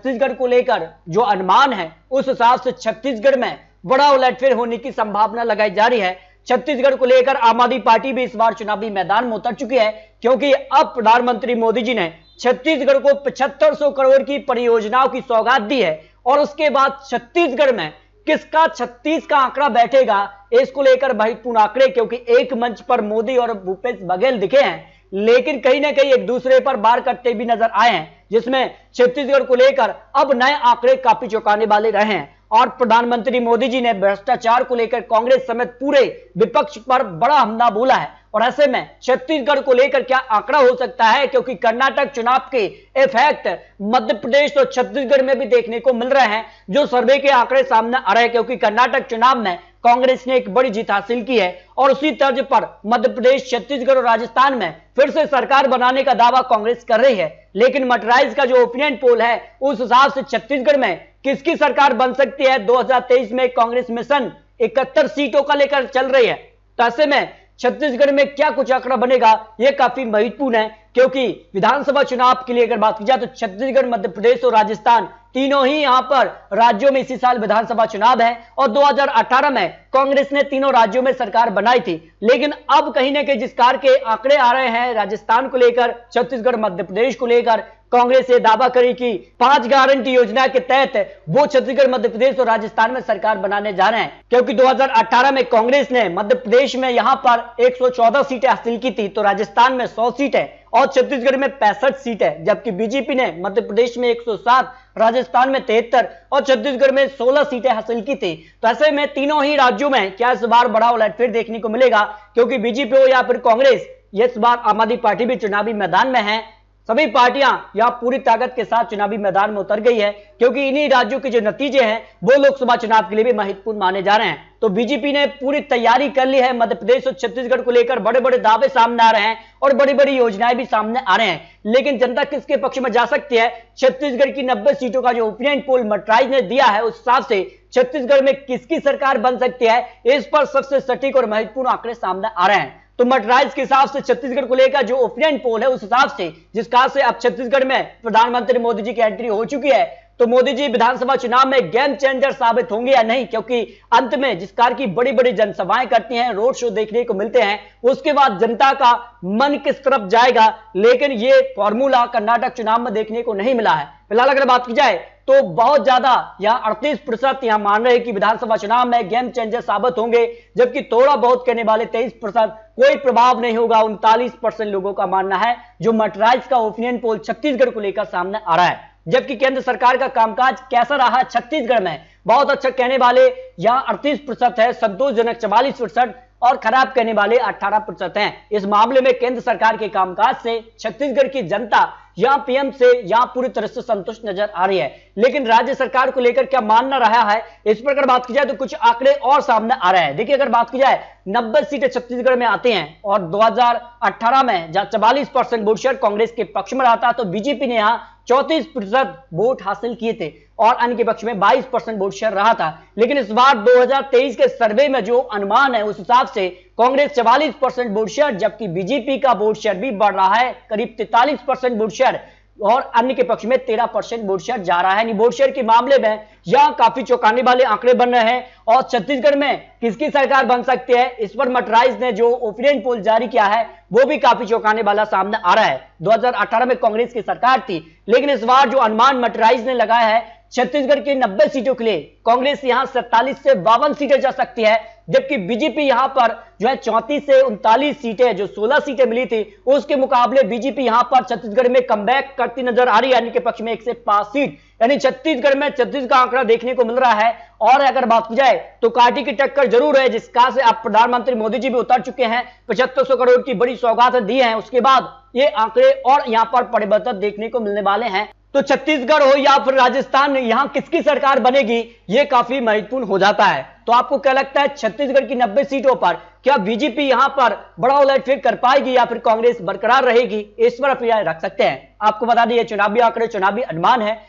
छत्तीसगढ़ को लेकर जो अनुमान है उस हिसाब से छत्तीसगढ़ में बड़ा उलटफेर होने की संभावना लगाई जा रही है। छत्तीसगढ़ को लेकर आम आदमी पार्टी भी इस बार चुनावी मैदान में उतर चुकी है, क्योंकि अब प्रधानमंत्री मोदी जी ने छत्तीसगढ़ को 7500 करोड़ की परियोजनाओं की सौगात दी है। और उसके बाद छत्तीसगढ़ में किसका 36 का आंकड़ा बैठेगा, इसको लेकर महत्वपूर्ण आंकड़े, क्योंकि एक मंच पर मोदी और भूपेश बघेल दिखे हैं, लेकिन कहीं ना कहीं एक दूसरे पर वार करते भी नजर आए हैं, जिसमें छत्तीसगढ़ को लेकर अब नए आंकड़े काफी चौंकाने वाले रहे हैं। और प्रधानमंत्री मोदी जी ने भ्रष्टाचार को लेकर कांग्रेस समेत पूरे विपक्ष पर बड़ा हमला बोला है। और ऐसे में छत्तीसगढ़ को लेकर क्या आंकड़ा हो सकता है, क्योंकि कर्नाटक चुनाव के इफेक्ट मध्य प्रदेश और छत्तीसगढ़ में भी देखने को मिल रहे हैं, जो सर्वे के आंकड़े सामने आ रहे हैं। क्योंकि कर्नाटक चुनाव में कांग्रेस ने एक बड़ी जीत हासिल की है और उसी तर्ज पर मध्य प्रदेश, छत्तीसगढ़ और राजस्थान में फिर से सरकार बनाने का दावा कांग्रेस कर रही है। लेकिन मटराइज का जो ओपिनियन पोल है उस हिसाब से छत्तीसगढ़ में किसकी सरकार बन सकती है, 2023 में कांग्रेस मिशन 71 सीटों का लेकर चल रही है। तो ऐसे में छत्तीसगढ़ में क्या कुछ आंकड़ा बनेगा, यह काफी महत्वपूर्ण है, क्योंकि विधानसभा चुनाव के लिए अगर बात की जाए तो छत्तीसगढ़, मध्य प्रदेश और राजस्थान तीनों ही यहां पर राज्यों में इसी साल विधानसभा चुनाव है। और 2018 में कांग्रेस ने तीनों राज्यों में सरकार बनाई थी। लेकिन अब कहीं ना कहीं जिस कार के आंकड़े आ रहे हैं राजस्थान को लेकर, छत्तीसगढ़, मध्य प्रदेश को लेकर, कांग्रेस ये दावा करी कि 5 गारंटी योजना के तहत वो छत्तीसगढ़, मध्य प्रदेश और राजस्थान में सरकार बनाने जा रहे हैं। क्योंकि 2018 में कांग्रेस ने मध्य प्रदेश में यहां पर 114 सीटें हासिल की थी, तो राजस्थान में 100 सीटें और छत्तीसगढ़ में 65 सीटें, जबकि बीजेपी ने मध्य प्रदेश में 107, राजस्थान में 73 और छत्तीसगढ़ में 16 सीटें हासिल की थी। तो ऐसे में तीनों ही राज्यों में क्या इस बार बड़ा उलटफेर देखने को मिलेगा, क्योंकि बीजेपी हो या फिर कांग्रेस, इस बार आम आदमी पार्टी भी चुनावी मैदान में है। सभी पार्टियां यहां पूरी ताकत के साथ चुनावी मैदान में उतर गई है, क्योंकि इन्हीं राज्यों के जो नतीजे हैं वो लोकसभा चुनाव के लिए भी महत्वपूर्ण माने जा रहे हैं। तो बीजेपी ने पूरी तैयारी कर ली है। मध्य प्रदेश और छत्तीसगढ़ को लेकर बड़े बड़े दावे सामने आ रहे हैं और बड़ी बड़ी योजनाएं भी सामने आ रहे हैं। लेकिन जनता किसके पक्ष में जा सकती है, छत्तीसगढ़ की 90 सीटों का जो ओपिनियन पोल मटराइज ने दिया है उस हिसाब से छत्तीसगढ़ में किसकी सरकार बन सकती है, इस पर सबसे सटीक और महत्वपूर्ण आंकड़े सामने आ रहे हैं। तो मटराइज के हिसाब से छत्तीसगढ़ को लेकर जो ओपिनियन पोल है उस हिसाब से, जिस कहा से अब छत्तीसगढ़ में प्रधानमंत्री मोदी जी की एंट्री हो चुकी है, तो मोदी जी विधानसभा चुनाव में गेम चेंजर साबित होंगे या नहीं, क्योंकि अंत में जिस कार की बड़ी बड़ी जनसभाएं करती हैं, रोड शो देखने को मिलते हैं, उसके बाद जनता का मन किस तरफ जाएगा, लेकिन ये फॉर्मूला कर्नाटक चुनाव में देखने को नहीं मिला है। फिलहाल अगर बात की जाए तो बहुत ज्यादा यहां 38% यहां मान रहे हैं कि विधानसभा चुनाव में गेम चेंजर साबित होंगे, जबकि थोड़ा बहुत कहने वाले 23% कोई प्रभाव नहीं होगा, 39% लोगों का मानना है, जो मटराइज का ओपिनियन पोल छत्तीसगढ़ को लेकर सामने आ रहा है। जबकि केंद्र सरकार का कामकाज कैसा रहा छत्तीसगढ़ में, बहुत अच्छा कहने वाले यहां 38% है, संतोषजनक 44% और खराब कहने वाले 18% हैं। इस मामले में केंद्र सरकार के कामकाज से छत्तीसगढ़ की जनता यहां पीएम से यहां पूरी तरह से संतुष्ट नजर आ रही है। लेकिन राज्य सरकार को लेकर क्या मानना रहा है, इस पर अगर बात की जाए तो कुछ आंकड़े और सामने आ रहे हैं। देखिए, अगर बात की जाए 90 सीटें छत्तीसगढ़ में आती हैं और 2018 में जहां 44% वोट शेयर कांग्रेस के पक्ष में रहा था, तो बीजेपी ने यहां 34% वोट हासिल किए थे और अन्य के पक्ष में 22% वोट शेयर रहा था। लेकिन इस बार 2023 के सर्वे में जो अनुमान है उस हिसाब से कांग्रेस 44% वोट शेयर, जबकि बीजेपी का वोट शेयर भी बढ़ रहा है, करीब 43% वोट शेयर, और अन्य के पक्ष में 13% वोट शेयर जा रहा है। वोट शेयर के मामले में यहां काफी चौंकाने वाले आंकड़े बन रहे हैं। और छत्तीसगढ़ में किसकी सरकार बन सकती है, इस पर मटराइज ने जो ओपिनियन पोल जारी किया है वो भी काफी चौंकाने वाला सामने आ रहा है। 2018 में कांग्रेस की सरकार थी, लेकिन इस बार जो अनुमान मटराइज ने लगाया है छत्तीसगढ़ की 90 सीटों के लिए कांग्रेस यहां 47 से 52 सीटें जा सकती है, जबकि बीजेपी यहां पर जो है 34 से 39 सीटें, जो 16 सीटें मिली थी उसके मुकाबले बीजेपी यहां पर छत्तीसगढ़ में कमबैक करती नजर आ रही है, यानी कि पक्ष में 1 से 5 सीट, यानी छत्तीसगढ़ में 36 का आंकड़ा देखने को मिल रहा है। और अगर बात की जाए तो कांटे की टक्कर जरूर है, जिसका से अब प्रधानमंत्री मोदी जी भी उतर चुके हैं, 7500 करोड़ की बड़ी सौगातें दी हैं, उसके बाद ये आंकड़े और यहां पर परिवर्तन देखने को मिलने वाले हैं। तो छत्तीसगढ़ हो या फिर राजस्थान, यहां किसकी सरकार बनेगी ये काफी महत्वपूर्ण हो जाता है। तो आपको क्या लगता है, छत्तीसगढ़ की 90 सीटों पर क्या बीजेपी यहां पर बड़ा उलटफेर कर पाएगी या फिर कांग्रेस बरकरार रहेगी, इस पर आप रख सकते हैं। आपको बता दें ये चुनावी आंकड़े, चुनावी अनुमान है।